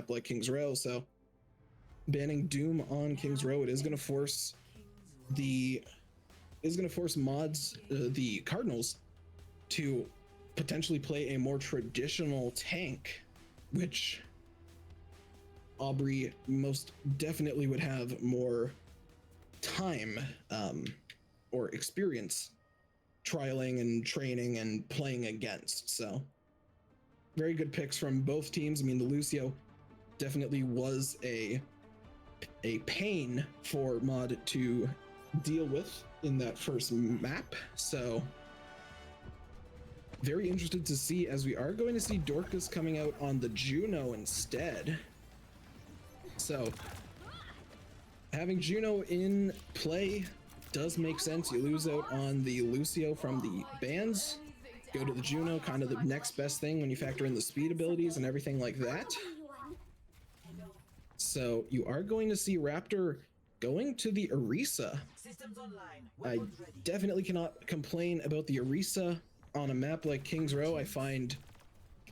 map like King's Row. So banning Doom on King's Row, it is going to force mods, the Cardinals, to potentially play a more traditional tank, which Aubrey most definitely would have more time or experience trialing and training and playing against. So very good picks from both teams. I mean, the Lucio definitely was a pain for Mod to deal with in that first map. So very interested to see, as we are going to see Dorcas coming out on the Juno instead. So having Juno in play does make sense. You lose out on the Lucio from the bans, go to the Juno, kind of the next best thing when you factor in the speed abilities and everything like that. So you are going to see Raptor going to the Orisa. I definitely cannot complain about the Orisa on a map like King's Row. I find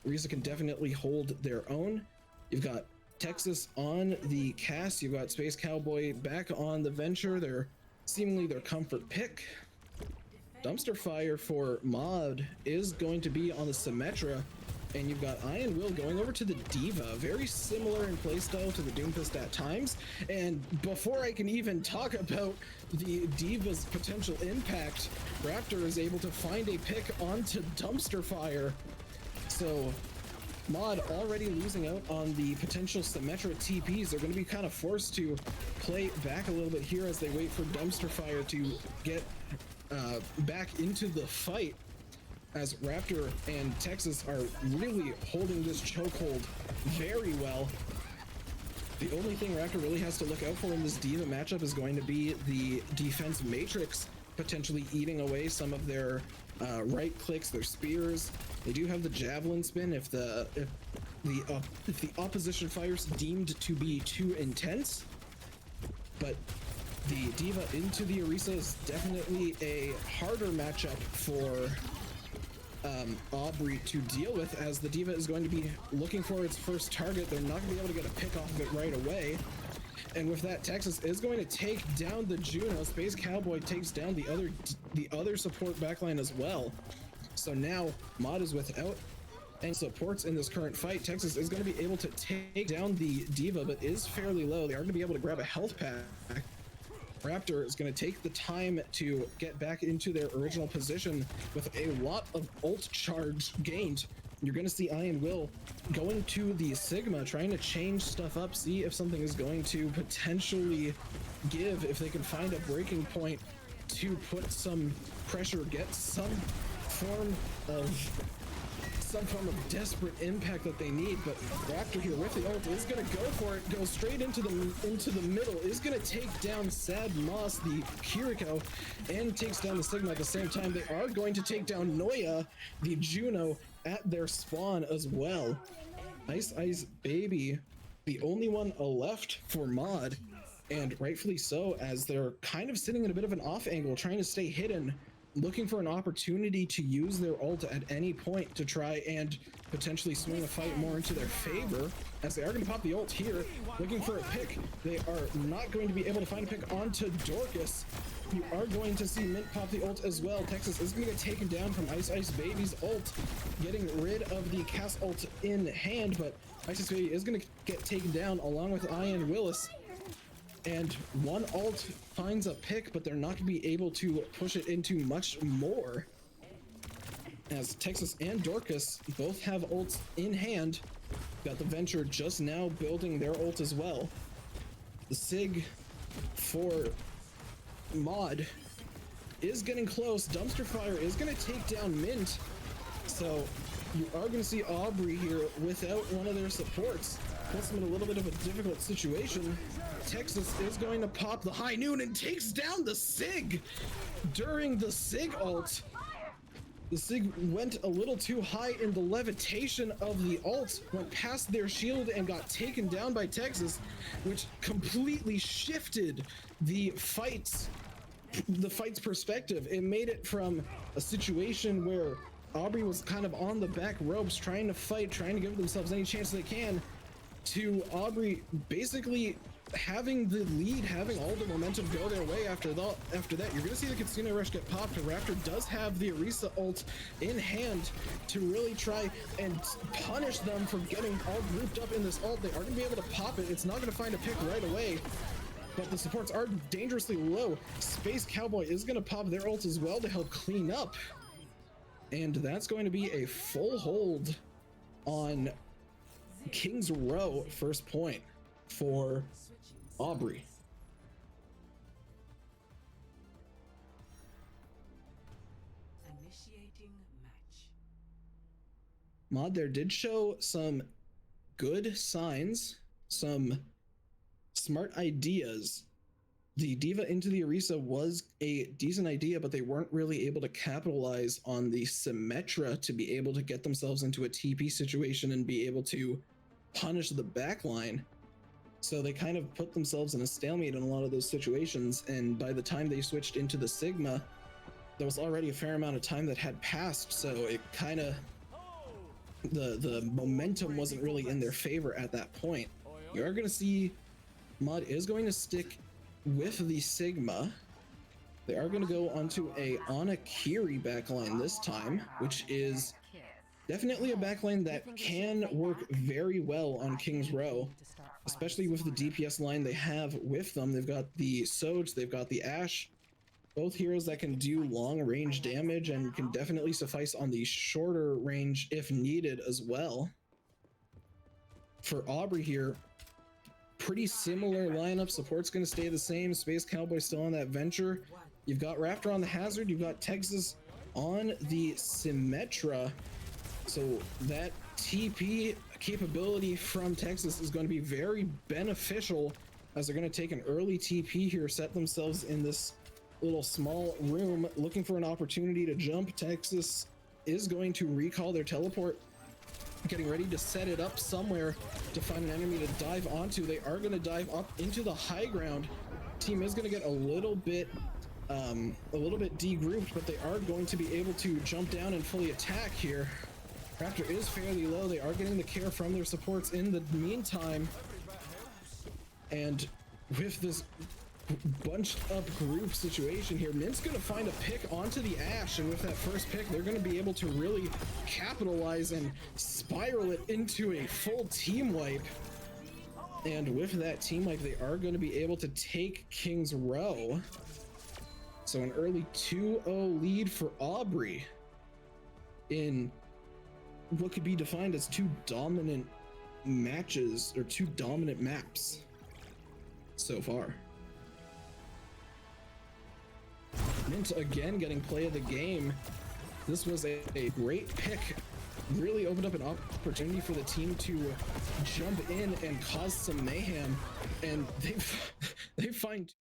Orisa can definitely hold their own. You've got TexSef on the Cass, you've got Space Cowboy back on the Venture. They're seemingly their comfort pick. Dumpster Fire for Mod is going to be on the Symmetra, and you've got Iron Will going over to the D.Va, very similar in playstyle to the Doomfist at times. And before I can even talk about the D.Va's potential impact, Raptor is able to find a pick onto Dumpster Fire. So Mod already losing out on the potential Symmetra TPs. They're going to be kind of forced to play back a little bit here as they wait for Dumpster Fire to get back into the fight, as Raptor and TexSef are really holding this chokehold very well. The only thing Raptor really has to look out for in this D.Va matchup is going to be the defense matrix potentially eating away some of their right clicks, their spears. They do have the javelin spin if the opposition fires deemed to be too intense, but the D.Va into the Orisa is definitely a harder matchup for Aubrey to deal with, as the D.Va is going to be looking for its first target. They're not going to be able to get a pick off of it right away. And with that, TexSef is going to take down the Juno. Space Cowboy takes down the other support backline as well. So now Mod is without any supports in this current fight. TexSef is going to be able to take down the D.Va, but is fairly low. They are going to be able to grab a health pack. Raptor is going to take the time to get back into their original position with a lot of ult charge gained. You're going to see Iron Will going to the Sigma, trying to change stuff up, see if something is going to potentially give, if they can find a breaking point to put some pressure, get some form of desperate impact that they need. But Raptor here with the ult is going to go for it, go straight into the middle, is going to take down Sad Moss, the Kiriko, and takes down the Sigma at the same time. They are going to take down Noya, the Juno, at their spawn as well. Ice Baby, the only one left for Mod, and rightfully so, as they're kind of sitting in a bit of an off angle, trying to stay hidden, looking for an opportunity to use their ult at any point to try and potentially swing a fight more into their favor, as they are going to pop the ult here, looking for a pick. They are not going to be able to find a pick onto Dorcas. You are going to see Mint pop the ult as well. TexSef is going to get taken down from Ice Baby's ult, getting rid of the Cass ult in hand, but Ice Baby is going to get taken down along with Ian Willis. And one ult finds a pick, but they're not going to be able to push it into much more, as TexSef and Dorcas both have ults in hand. Got the Venture just now building their ult as well. The Sig for Mod is getting close. Dumpster Fire is going to take down Mint. So you are going to see Aubrey here without one of their supports. Puts them in a little bit of a difficult situation. TexSef is going to pop the High Noon and takes down the Sig during the Sig ult. The Sig went a little too high in the levitation of the ult, went past their shield and got taken down by TexSef, which completely shifted the fight's perspective. It made it from a situation where Aubrey was kind of on the back ropes, trying to fight, trying to give themselves any chance they can, to Aubrey basically having the lead, having all the momentum go their way. After that, you're gonna see the Kitsune Rush get popped. Raptor does have the Orisa ult in hand to really try and punish them for getting all grouped up in this ult. They are gonna be able to pop it. It's not gonna find a pick right away, but the supports are dangerously low. Space Cowboy is gonna pop their ult as well to help clean up. And that's going to be a full hold on King's Row first point for Aubrey. Initiating match. Mod there did show some good signs, some smart ideas. The Diva into the Orisa was a decent idea, but they weren't really able to capitalize on the Symmetra to be able to get themselves into a TP situation and be able to punish the backline. So they kind of put themselves in a stalemate in a lot of those situations, and by the time they switched into the Sigma, there was already a fair amount of time that had passed, so it kind of, the momentum wasn't really in their favor at that point. You are going to see Mod is going to stick with the Sigma. They are going to go onto a Anakiri backline this time, which is definitely a backline that can work very well on King's Row, especially with the DPS line they have with them. They've got the Soj, they've got the Ashe, both heroes that can do long range damage and can definitely suffice on the shorter range if needed as well. For Aubrey here, pretty similar lineup. Support's going to stay the same. Space Cowboy still on that Venture. You've got Raptor on the Hazard. You've got Texas on the Symmetra. So that TP capability from Texas is going to be very beneficial, as they're going to take an early TP here, set themselves in this little small room looking for an opportunity to jump. Texas is going to recall their teleport, getting ready to set it up somewhere to find an enemy to dive onto. They are going to dive up into the high ground. Team is going to get a little bit degrouped, but they are going to be able to jump down and fully attack here. Raptor is fairly low. They are getting the care from their supports in the meantime, and with this bunched up group situation here, Mint's gonna find a pick onto the Ashe, and with that first pick, they're gonna be able to really capitalize and spiral it into a full team wipe. And with that team wipe, they are gonna be able to take King's Row. So an early 2-0 lead for Aubrey in what could be defined as two dominant matches, or two dominant maps so far. Mint again getting play of the game. This was a great pick. Really opened up an opportunity for the team to jump in and cause some mayhem, and they find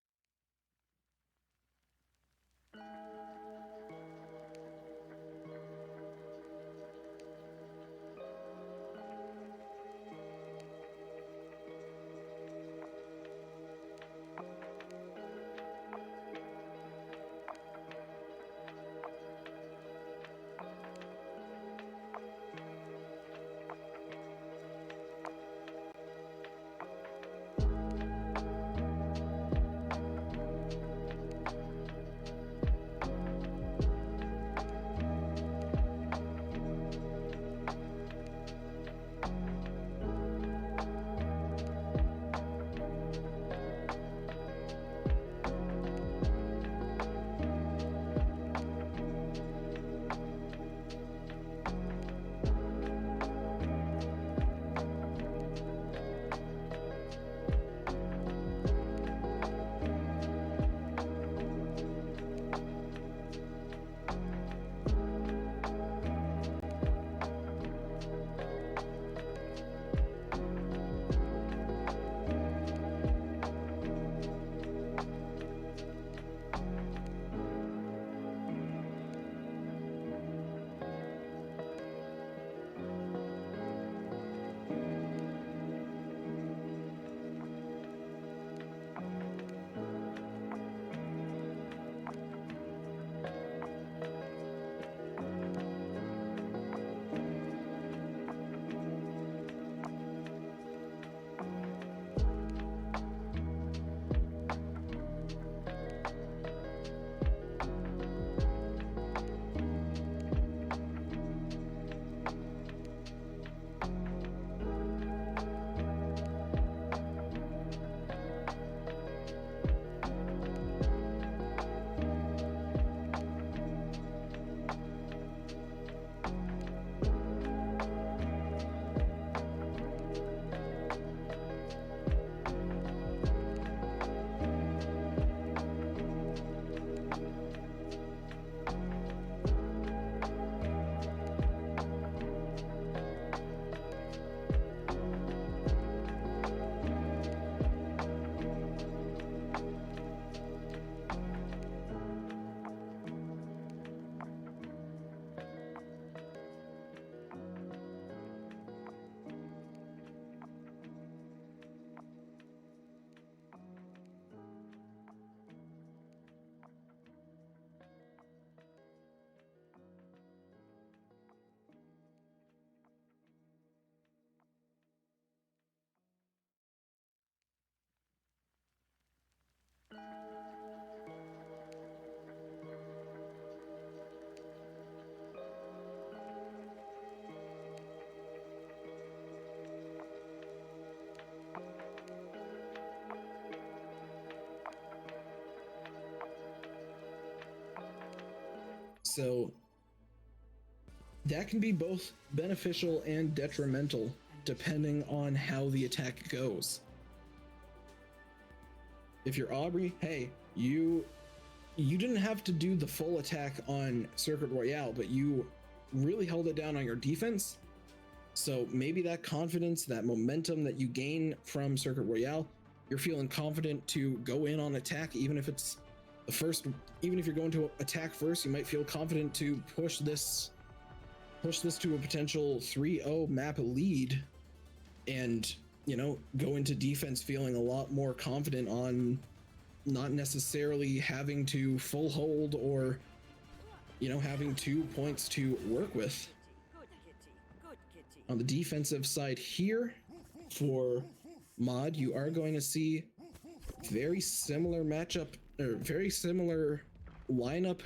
So that can be both beneficial and detrimental depending on how the attack goes. If you're Aubrey, hey, you didn't have to do the full attack on Circuit Royale, but you really held it down on your defense. So maybe that confidence, that momentum that you gain from Circuit Royale, you're feeling confident to go in on attack, even if it's the first, even if you're going to attack first, you might feel confident to push this to a potential 3-0 map lead and, you know, go into defense feeling a lot more confident on not necessarily having to full hold or, you know, having 2 points to work with. On the defensive side here for Mod, you are going to see very similar matchup, or very similar lineup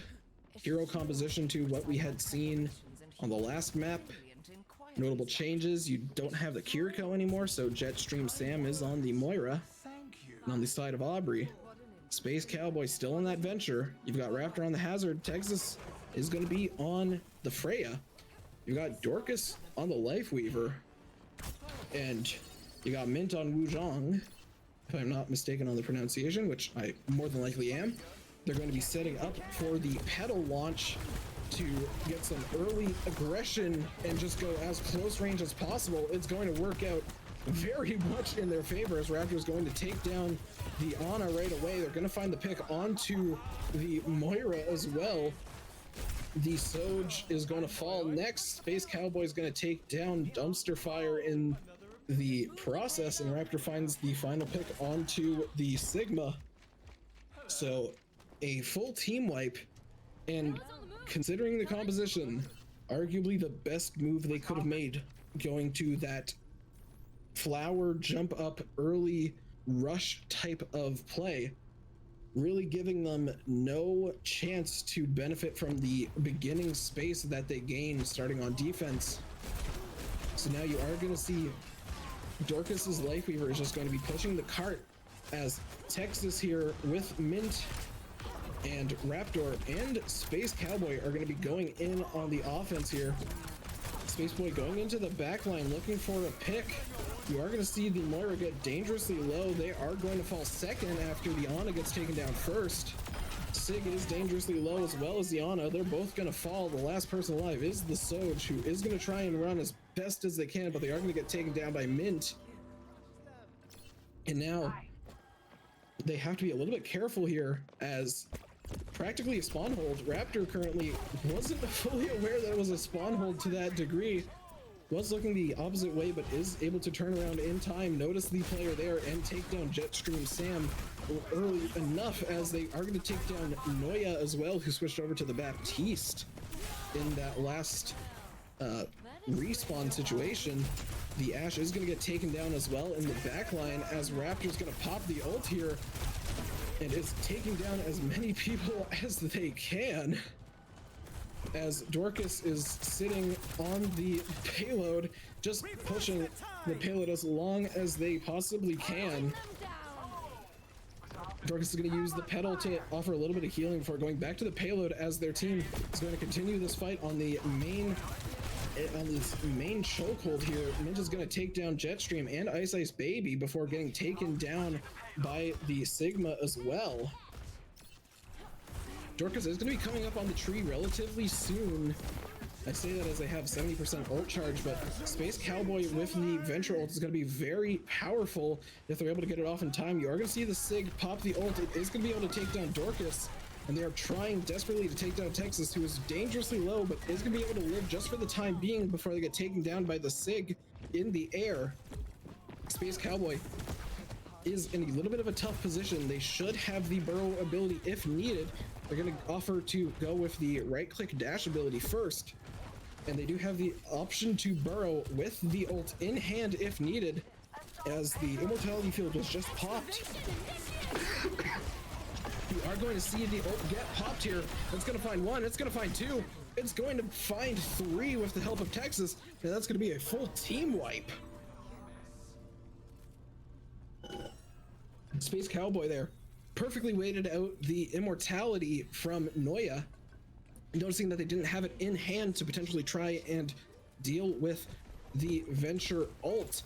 hero composition to what we had seen on the last map. Notable changes: you don't have the Kiriko anymore, so Jetstream Sam is on the Moira. And on the side of Aubrey, Space Cowboy still on that Venture. You've got Raptor on the Hazard. Texas is going to be on the Freya. You've got Dorcas on the Lifeweaver. And you got Mint on Wuzhong, if I'm not mistaken on the pronunciation, which I more than likely am. They're going to be setting up for the pedal launch to get some early aggression and just go as close range as possible. It's going to work out very much in their favor as Raptor is going to take down the Ana right away. They're going to find the pick onto the Moira as well. The Soj is going to fall next. Space Cowboy is going to take down Dumpster Fire in the process, and Raptor finds the final pick onto the Sigma. So a full team wipe, and considering the composition, arguably the best move they could have made, going to that flower jump up early rush type of play, really giving them no chance to benefit from the beginning space that they gain starting on defense. So now you are going to see Dorcas's Lifeweaver is just going to be pushing the cart as Texas here with Mint and Raptor and Space Cowboy are going to be going in on the offense here. Space Boy going into the backline looking for a pick. You are going to see the Moira get dangerously low. They are going to fall second after the Ana gets taken down first. Sig is dangerously low as well as the Ana. They're both going to fall. The last person alive is the Soj, who is going to try and run as best as they can, but they are going to get taken down by Mint. And now they have to be a little bit careful here as practically a spawn hold. Raptor currently wasn't fully aware that it was a spawn hold to that degree. Was looking the opposite way, but is able to turn around in time, notice the player there, and take down Jetstream Sam early enough as they are going to take down Noya as well, who switched over to the Baptiste in that last respawn situation. The Ashe is going to get taken down as well in the backline as Raptor's going to pop the ult here and is taking down as many people as they can. As Dorcas is sitting on the payload, just pushing the payload as long as they possibly can. Dorcas is going to use the pedal to offer a little bit of healing before going back to the payload as their team is going to continue this fight on the main chokehold here. Mint is going to take down Jetstream and Ice Ice Baby before getting taken down by the Sigma as well. Dorcas is going to be coming up on the tree relatively soon. I say that as they have 70% ult charge, but Space Cowboy with the Venture ult is going to be very powerful if they're able to get it off in time. You are going to see the Sig pop the ult. It is going to be able to take down Dorcas, and they are trying desperately to take down Texas, who is dangerously low, but is going to be able to live just for the time being before they get taken down by the Sig in the air. Space Cowboy is in a little bit of a tough position. They should have the burrow ability if needed. They're going to offer to go with the right-click dash ability first, and they do have the option to burrow with the ult in hand if needed, as the immortality field was just popped. You are going to see the ult get popped here. It's going to find one, it's going to find two, it's going to find three with the help of Texas, and that's going to be a full team wipe. Space Cowboy there perfectly waited out the immortality from Noya. noticing that they didn't have it in hand to potentially try and deal with the Venture ult,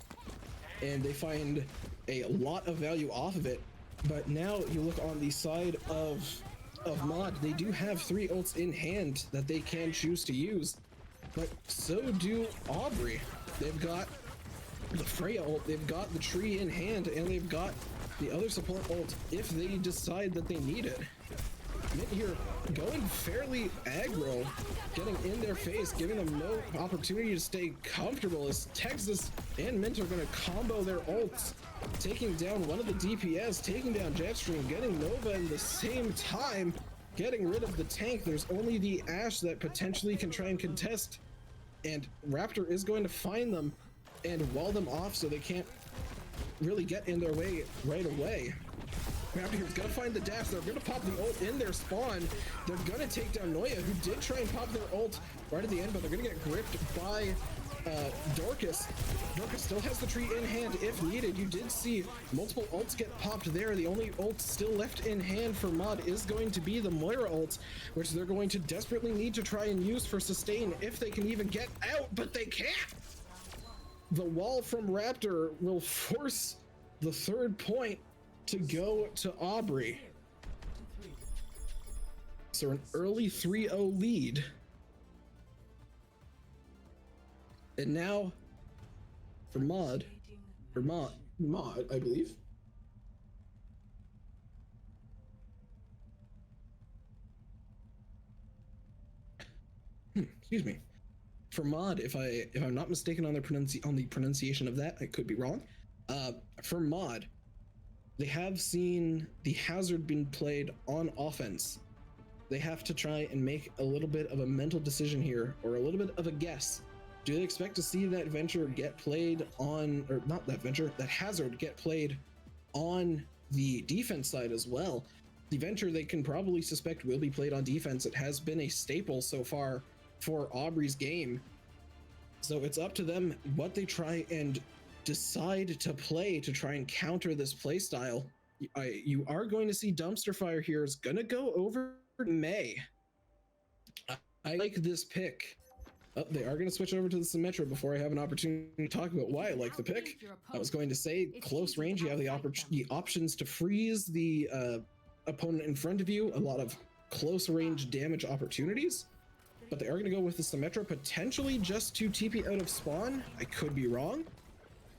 and they find a lot of value off of it. But now you look on the side of Mod, they do have 3 ults in hand that they can choose to use, but so do Aubrey. They've got the Freya ult, they've got the tree in hand, and they've got the other support ult if they decide that they need it. Mint here going fairly aggro, getting in their face, giving them no opportunity to stay comfortable as TexSef and Mint are going to combo their ults, taking down one of the DPS, taking down Jetstream, getting Nova in the same time, getting rid of the tank. There's only the Ashe that potentially can try and contest, and Raptor is going to find them and wall them off so they can't really get in their way right away. Raptor here's gonna find the dash. They're gonna pop the ult in their spawn. They're gonna take down Noya, who did try and pop their ult right at the end, but they're gonna get gripped by Dorcas. Dorcas still has the tree in hand if needed. You did see multiple ults get popped there. The only ult still left in hand for Mod is going to be the Moira ult, which they're going to desperately need to try and use for sustain if they can even get out, but they can't. The wall from Raptor will force the 3rd point to go to Aubrey. So an early 3-0 lead. And now for Mod, I believe. Excuse me. For Mod, if I'm not mistaken on the pronunciation of that, I could be wrong. For Mod, they have seen the Hazard being played on offense. They have to try and make a little bit of a mental decision here, or a little bit of a guess. Do they expect to see that Venture get played on, or not that Venture, that Hazard get played on the defense side as well? The Venture they can probably suspect will be played on defense. It has been a staple so far for Aubrey's game. So it's up to them what they try and decide to play to try and counter this play style. You are going to see Dumpster Fire here is going to go over May. I like this pick. Oh, they are going to switch over to the Symmetra before I have an opportunity to talk about why I like the pick. I was going to say close range, you have the options to freeze the opponent in front of you, a lot of close range damage opportunities, but they are going to go with the Symmetra potentially just to TP out of spawn. I could be wrong.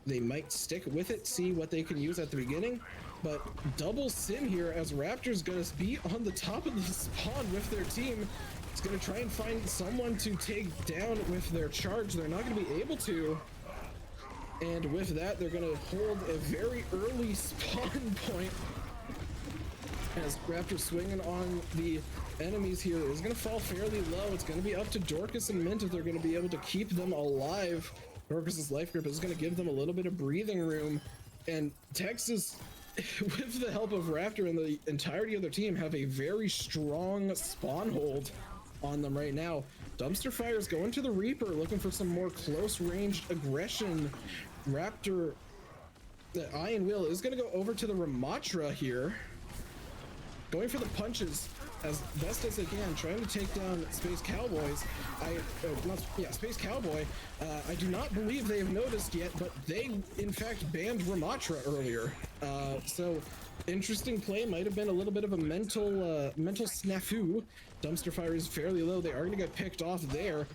They might stick with it, see what they can use at the beginning, but double sim here as Raptor's going to be on the top of the spawn with their team. It's going to try and find someone to take down with their charge. They're not going to be able to. And with that, they're going to hold a very early spawn point as Raptor swinging on the enemies here is going to fall fairly low. It's going to be up to Dorcas and Mint if they're going to be able to keep them alive. Dorcas's life grip is going to give them a little bit of breathing room, and Texas, with the help of Raptor and the entirety of their team, have a very strong spawn hold on them right now. Dumpster Fire is going to the Reaper, looking for some more close ranged aggression. Raptor, the Iron Will is going to go over to the Ramatra here, going for the punches as best as they can, trying to take down Space Cowboys. Space Cowboy. I do not believe they have noticed yet, but they in fact banned Ramatra earlier. So interesting play, might have been a little bit of a mental snafu. Dumpster Fire is fairly low. They are going to get picked off there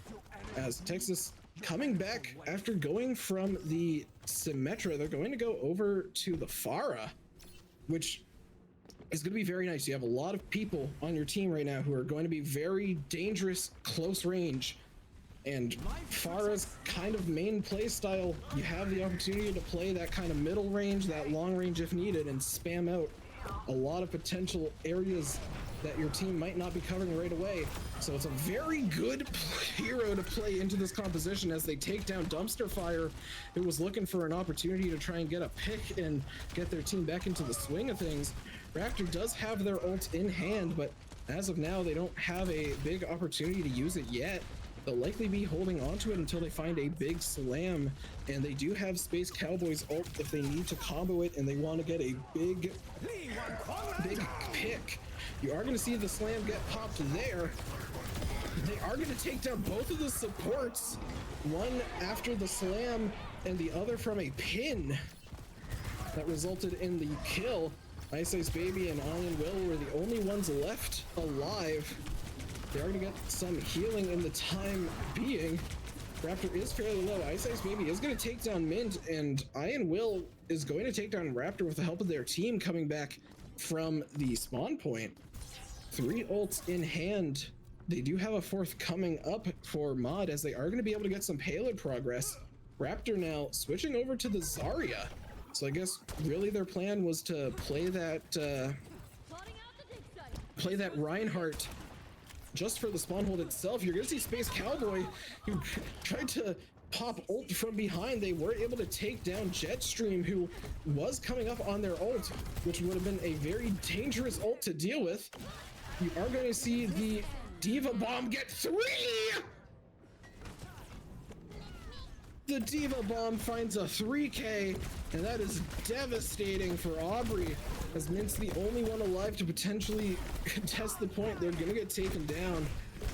as Texas coming back after going from the Symmetra. They're going to go over to the Pharah, which is going to be very nice. You have a lot of people on your team right now who are going to be very dangerous close range, and Pharah's kind of main play style, you have the opportunity to play that kind of middle range, that long range if needed, and spam out a lot of potential areas that your team might not be covering right away. So it's a very good hero to play into this composition as they take down Dumpster Fire, who was looking for an opportunity to try and get a pick and get their team back into the swing of things. Raptor does have their ult in hand, but as of now, they don't have a big opportunity to use it yet. They'll likely be holding onto it until they find a big slam, and they do have Space Cowboy's ult if they need to combo it and they want to get a big pick. You are going to see the slam get popped there. They are going to take down both of the supports, one after the slam and the other from a pin that resulted in the kill. Ice Ice Baby and Iron Will were the only ones left alive. They are going to get some healing in the time being. Raptor is fairly low. Ice Ice Baby is going to take down Mint, and Iron Will is going to take down Raptor with the help of their team coming back from the spawn point. 3 ults in hand. They do have a 4th coming up for Mod, as they are going to be able to get some payload progress. Raptor now switching over to the Zarya. So I guess really their plan was to play that Reinhardt just for the spawn hold itself. You're gonna see Space Cowboy, who tried to pop ult from behind. They were able to take down Jetstream, who was coming up on their ult, which would have been a very dangerous ult to deal with. You are going to see the Diva Bomb get 3! The Diva Bomb finds a 3K, and that is devastating for Aubrey, as Mint's the only one alive to potentially contest the point. They're gonna get taken down.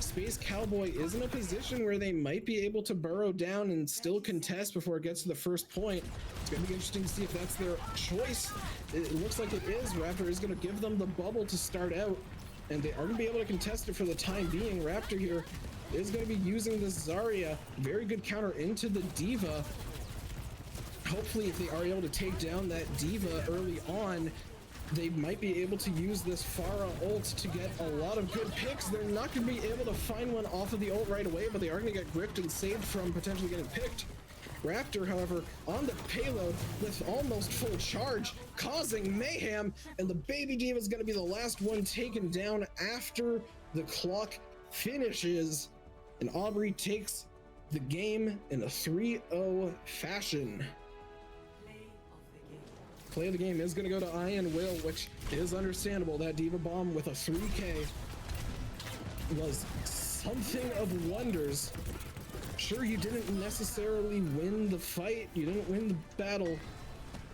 Space Cowboy is in a position where they might be able to burrow down and still contest before it gets to the first point. It's gonna be interesting to see if that's their choice. It looks like it is. Raptor is gonna give them the bubble to start out, and they are gonna be able to contest it for the time being. Raptor here is going to be using the Zarya. Very good counter into the Diva. Hopefully, if they are able to take down that Diva early on, they might be able to use this Pharah ult to get a lot of good picks. They're not going to be able to find one off of the ult right away, but they are going to get gripped and saved from potentially getting picked. Raptor, however, on the payload with almost full charge, causing mayhem, and the baby Diva is going to be the last one taken down after the clock finishes. And Aubrey takes the game in a 3-0 fashion. Play of the game is going to go to Iron Will, which is understandable. That Diva Bomb with a 3K was something of wonders. Sure, you didn't necessarily win the fight, you didn't win the battle.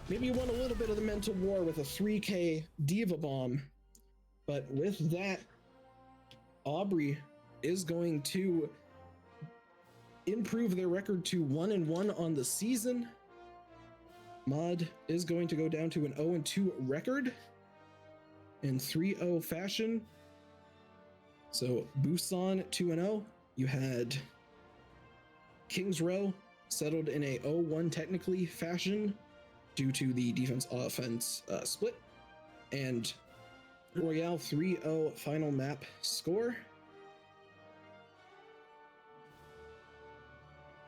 Maybe you won a little bit of the mental war with a 3K Diva Bomb. But with that, Aubrey is going to improve their record to 1-1 on the season. Mod is going to go down to an 0-2 record in 3-0 fashion. So Busan 2-0. You had Kings Row settled in a 0-1 technically fashion due to the defense offense split, and Royale 3-0 final map score.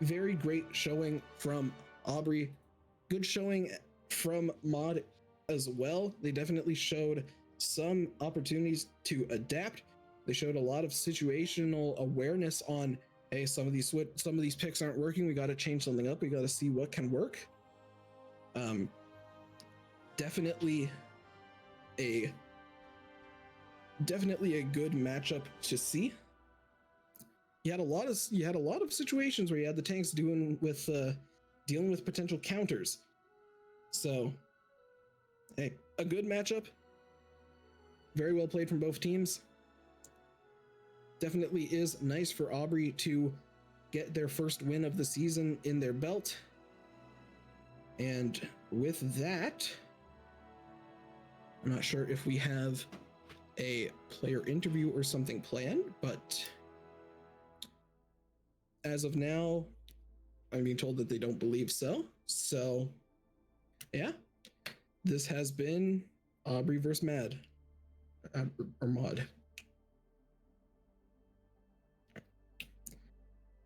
Very great showing from Aubrey. Good showing from Mod as well. They definitely showed some opportunities to adapt. They showed a lot of situational awareness on, hey, some of these picks aren't working. We got to change something up. We got to see what can work. Definitely a good matchup to see. You had a lot of situations where you had the tanks dealing with potential counters. So, hey, a good matchup. Very well played from both teams. Definitely is nice for Aubrey to get their first win of the season in their belt. And with that, I'm not sure if we have a player interview or something planned, but as of now, I'm being told that they don't believe so. So, yeah, this has been Aubrey versus Mad, or Mod.